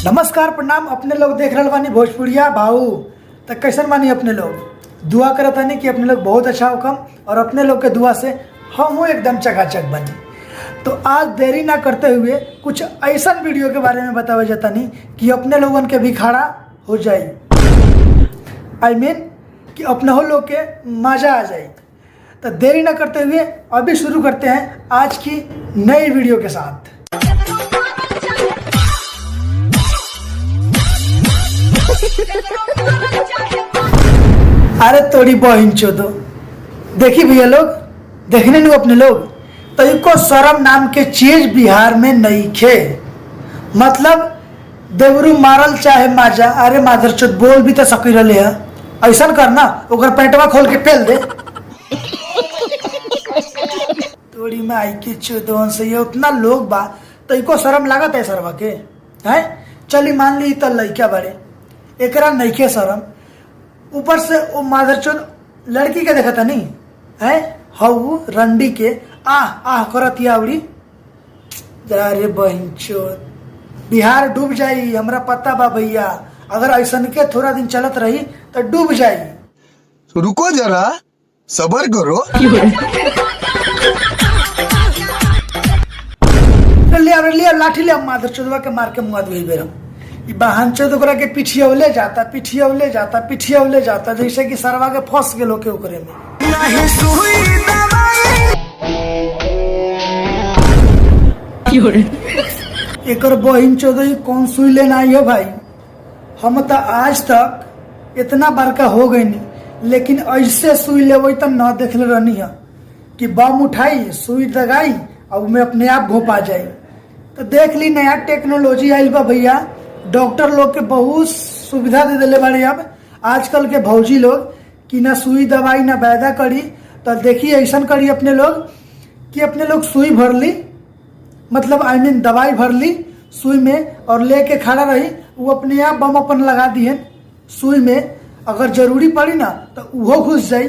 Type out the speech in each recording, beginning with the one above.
नमस्कार प्रणाम। अपने लोग देख रहे बानी भोजपुरिया भाऊ। तो कैसन बानी अपने लोग? दुआ करत हनी कि अपने लोग बहुत अच्छा होकम और अपने लोग के दुआ से हम एकदम चकाचक बनी। तो आज देरी ना करते हुए कुछ ऐसा वीडियो के बारे में बतावे जाता नहीं कि अपने लोगन के भी खड़ा हो जाए। कि अपने हो लोग के मजा आ जाए। तो देरी ना करते हुए अभी शुरू करते हैं आज की नई वीडियो के साथ। अरे तोड़ी बहन चोदो, देखी भैया लोग, देखने लो अपने लोग तो इको शर्म नाम के चीज बिहार में नहीं खे। मतलब देवरू मारल चाहे माजा, अरे माधर चोद बोल भी तो सकी रहे है। ऐसा करना ओकर पेटवा खोल के पेल दे। तोड़ी में आई के चोदों से ये उतना लोग बा तो इको शर्म लागत है सरवा के है। चली मान ली तो लड़का बड़े एकरा नईखे शरम, ऊपर से वो माधरचोद लड़की के देखता नहीं है। हऊ रंडी के आह करत आवड़ी। अरे बहन चोद, बिहार डूब जाई, हमरा पता बा भैया। अगर ऐसा के थोड़ा दिन चलत रही तो डूब जाई। तो रुको जरा, सबर करो। लिया लाठी लिया, माधरचोदवा के मार के मुआ दे बेरम। बहन चोद ओकरा के पिठियौले जाता जैसे कि सरवा के फंस गेलो के ओकरे में। नहीं सुई एकर बहन चोद कौन सुई लेना है भाई। हम तो आज तक इतना बड़का हो गई नहीं, लेकिन ऐसे सुई लेवे तो न देखले रहनी है कि बम उठाई सुई दगाई और मैं अपने आप घोपा जाए। तो देख ली नया टेक्नोलॉजी आयल बा भैया। डॉक्टर लोग के बहुत सुविधा दे दिले बाड़ी। अब आजकल के भौजी लोग कि ना सुई दवाई ना पैदा करी, तो देखिए ऐसा करी अपने लोग कि अपने लोग सुई भर ली, मतलब दवाई भर ली सुई में और लेके खड़ा रही। वो अपने आप बम अपन लगा दिए सुई में। अगर जरूरी पड़ी ना तो वो घुस जाई।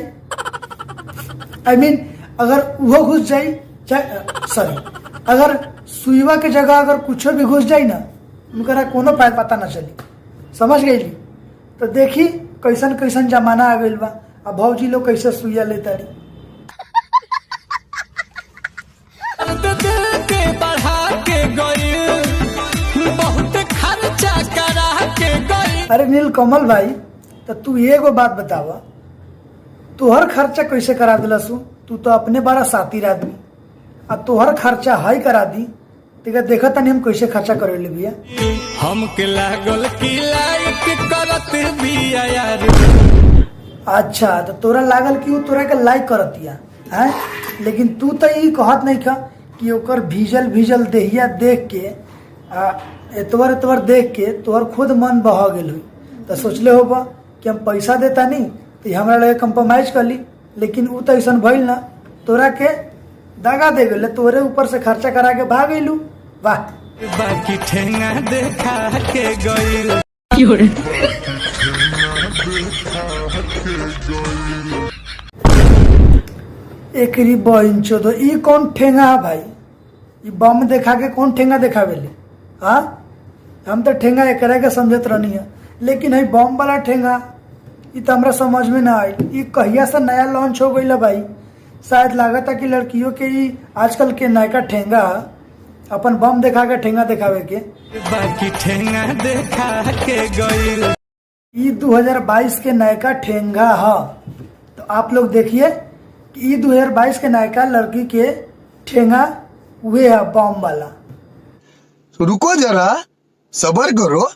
अगर वो घुस जाई, अगर सुईवा के जगह अगर कुछ भी घुस जाई ना, उनका कोनो पता ना चली। समझ गई? तो देखी कैसन कैसन जमाना आ गइल बा। अब भौजी लोग कैसे सुइया लेता रही। अरे नील कमल भाई, तो तू एगो बात बतावा, तोहर खर्चा कैसे करा दिला सु? तू तो अपने बड़ा सातिर आदमी, अब तोहर खर्चा हाई करा दी। देखा तनी हम कैसे खर्चा करे ले भैया। हमके लागल की लाइक करत बिया यार। अच्छा, तो तोरा लागल कि वो तोरा के लाइक करतिया है, लेकिन तू तो ये कहत नहीं का कि ओकर भीजल देहिया देख के एतवर देख के तोहर खुद मन बह गेल हुई। तो सोचले होगा कि हम पैसा देता नहीं तो हमरा लगे कंप्रोमाइज कर ली, लेकिन वो तो ऐसा भइल ना, तोरा के दगा दे गए, तोरे ऊपर से खर्चा करा के भाग गइलू। वाह, बाकी ठेंगा देखा के गइल। एकरी बहन चोदो, ई कौन ठेंगा है भाई? ई बम देखा के कौन ठेंगा देखावेले? हाँ, हम तो ठेंगा एकरा के समझत रहनी है, लेकिन है बम वाला ठेंगा ई तो हमरा समझ में ना आई। ई कहिया से नया लॉन्च हो गई भाई। शायद लागत है कि लड़कियों के ही आजकल के नयका ठेंगा अपन बम देखा के ठेंगा दिखावे के। बाकी ठेंगा देखा के गइल। ई 2022 के नयका ठेंगा है। तो आप लोग देखिए कि ई 2022 के नयका लड़की के ठेंगा हुए है बम वाला। तो रुको जरा, सबर करो।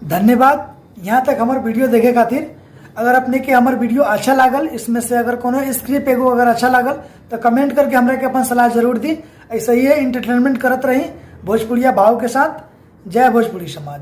धन्यवाद यहाँ तक हमारे वीडियो देखे खातिर। अगर अपने के हमारे वीडियो अच्छा लागल, इसमें से अगर कोनो स्क्रिप्ट एगो अगर अच्छा लागल तो कमेंट करके हमरा के अपन सलाह जरूर दी। ऐसे ही एंटरटेनमेंट करत रही भोजपुरिया भाव के साथ। जय भोजपुरी समाज।